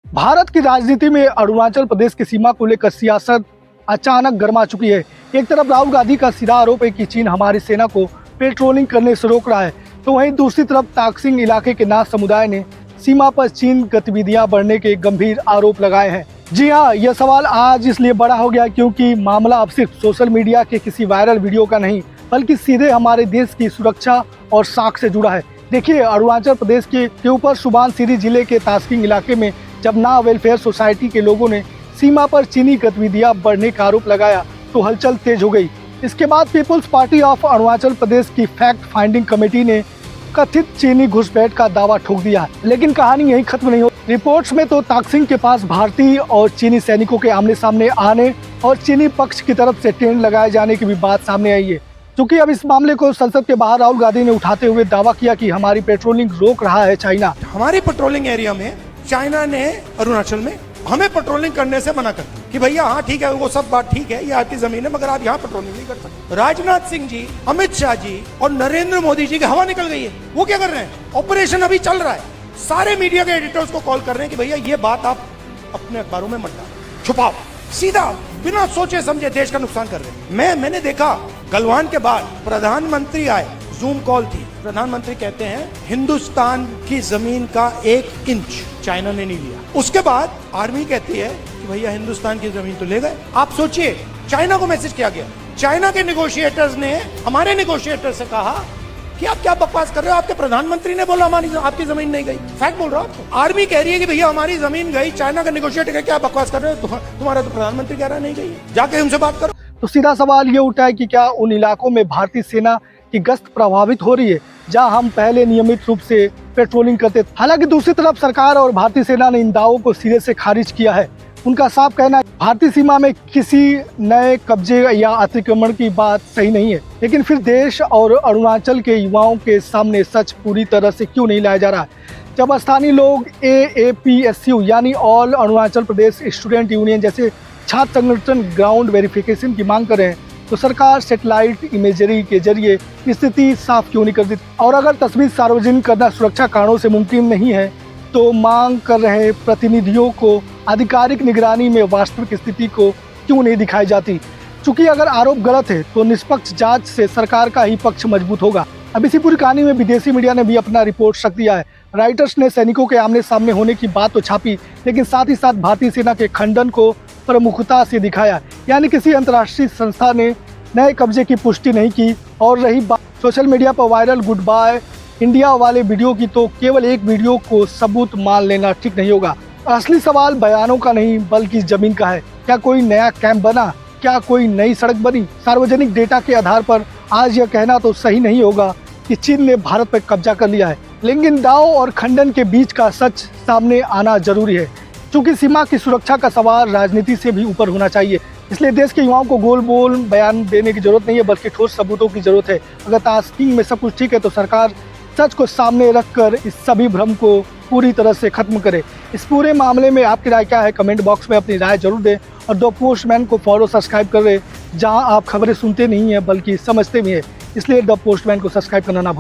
भारत की राजनीति में अरुणाचल प्रदेश की सीमा को लेकर सियासत अचानक गर्मा चुकी है। एक तरफ राहुल गांधी का सीधा आरोप है कि चीन हमारी सेना को पेट्रोलिंग करने से रोक रहा है, तो वहीं दूसरी तरफ ताकसिंग इलाके के नाथ समुदाय ने सीमा पर चीन गतिविधियां बढ़ने के गंभीर आरोप लगाए हैं। जी हाँ, यह सवाल आज इसलिए बड़ा हो गया क्योंकि मामला अब सिर्फ सोशल मीडिया के किसी वायरल वीडियो का नहीं, बल्कि सीधे हमारे देश की सुरक्षा और साख से जुड़ा है। देखिए, अरुणाचल प्रदेश के ऊपर सुबानसिरी जिले के ताकसिंग इलाके में जब ना वेलफेयर सोसाइटी के लोगों ने सीमा पर चीनी गतिविधियां बढ़ने का आरोप लगाया तो हलचल तेज हो गई। इसके बाद people's party of Arunachal Pradesh की फैक्ट फाइंडिंग कमेटी ने कथित चीनी घुसपैठ का दावा ठोक दिया, लेकिन कहानी यही खत्म नहीं हो। रिपोर्ट्स में तो ताकसिंग के पास भारतीय और चीनी सैनिकों के आमने सामने आने और चीनी पक्ष की तरफ से टेंट लगाए जाने की भी बात सामने आई है। क्योंकि अब इस मामले को संसद के बाहर राहुल गांधी ने उठाते हुए दावा किया कि हमारी पेट्रोलिंग रोक रहा है चाइना। हमारी पेट्रोलिंग एरिया में चाइना ने अरुणाचल में हमें पेट्रोलिंग करने से मना कर दिया कि भैया हाँ ठीक है, वो सब बात ठीक है, ये आपकी जमीन है, मगर आप यहाँ पेट्रोलिंग नहीं कर सकते। राजनाथ सिंह जी, अमित शाह जी और नरेंद्र मोदी जी की हवा निकल गई है। वो क्या कर रहे हैं? ऑपरेशन अभी चल रहा है। सारे मीडिया के एडिटर्स को कॉल कर रहे हैं कि भैया ये बात आप अपने अखबारों में मत डालो, छुपाओ। सीधा बिना सोचे समझे देश का नुकसान कर रहे हैं। मैंने देखा गलवान के बाद प्रधानमंत्री आए, जूम कॉल थी, प्रधानमंत्री कहते हैं हिंदुस्तान की जमीन का 1 इंच चाइना ने नहीं लिया। उसके बाद आर्मी कहती है कि भैया हिंदुस्तान की जमीन तो ले गए। आप सोचिए, चाइना को मैसेज किया गया। चाइना के नेगोशिएटर्स ने हमारे नेगोशिएटर से कहा कि आप क्या बकवास कर रहे हो, आपके प्रधानमंत्री ने बोला हमारी आपकी जमीन नहीं गई। फैक्ट बोल रहा हूँ। आर्मी कह रही है कि भैया हमारी जमीन गई, चाइना का नेगोशिएटर कह क्या बकवास कर रहे हो, तुम्हारा तो प्रधानमंत्री कह रहा नहीं गई, जाके उनसे बात करो। तो सीधा सवाल ये उठा है कि क्या उन इलाकों में भारतीय सेना की गश्त प्रभावित हो रही है जहां हम पहले नियमित रूप से पेट्रोलिंग करते थे। हालांकि दूसरी तरफ सरकार और भारतीय सेना ने इन दावों को सिरे से खारिज किया है। उनका साफ कहना है भारतीय सीमा में किसी नए कब्जे या अतिक्रमण की बात सही नहीं है, लेकिन फिर देश और अरुणाचल के युवाओं के सामने सच पूरी तरह से क्यों नहीं लाया जा रहा है? जब स्थानीय लोग AAPSU यानी all Arunachal Pradesh student union जैसे छात्र संगठन ग्राउंड वेरिफिकेशन की मांग कर रहे हैं, तो सरकार सैटेलाइट इमेजरी के जरिए स्थिति साफ क्यों नहीं कर देती? और अगर तस्वीर सार्वजनिक करना सुरक्षा कारणों से मुमकिन नहीं है, तो मांग कर रहे प्रतिनिधियों को आधिकारिक निगरानी में वास्तविक स्थिति को क्यों नहीं दिखाई जाती? चूंकि अगर आरोप गलत है तो निष्पक्ष जांच से सरकार का ही पक्ष मजबूत होगा। अब इसी पूरी कहानी में विदेशी मीडिया ने भी अपना रिपोर्ट रख दिया है। राइटर्स ने सैनिकों के आमने सामने होने की बात तो छापी, लेकिन साथ ही साथ भारतीय सेना के खंडन को प्रमुखता से दिखाया, यानी किसी अंतर्राष्ट्रीय संस्था ने नए कब्जे की पुष्टि नहीं की। और रही बात सोशल मीडिया पर वायरल गुड बाय इंडिया वाले वीडियो की, तो केवल एक वीडियो को सबूत मान लेना ठीक नहीं होगा। असली सवाल बयानों का नहीं बल्कि जमीन का है। क्या कोई नया कैंप बना? क्या कोई नई सड़क बनी? सार्वजनिक डेटा के आधार पर आज यह कहना तो सही नहीं होगा कि चीन ने भारत पर कब्जा कर लिया है, लेकिन दाव और खंडन के बीच का सच सामने आना जरूरी है। चूंकि सीमा की सुरक्षा का सवाल राजनीति से भी ऊपर होना चाहिए, इसलिए देश के युवाओं को गोल बोल बयान देने की जरूरत नहीं है, बल्कि ठोस सबूतों की जरूरत है। अगर ताकसिंग में सब कुछ ठीक है तो सरकार सच को सामने रखकर इस सभी भ्रम को पूरी तरह से खत्म करे। इस पूरे मामले में आपकी राय क्या है? कमेंट बॉक्स में अपनी राय जरूर दें और द पोस्टमैन को फॉलो सब्सक्राइब कर रहे, जहां आप खबरें सुनते नहीं हैं बल्कि समझते भी हैं। इसलिए द पोस्टमैन को सब्सक्राइब करना ना भूलें।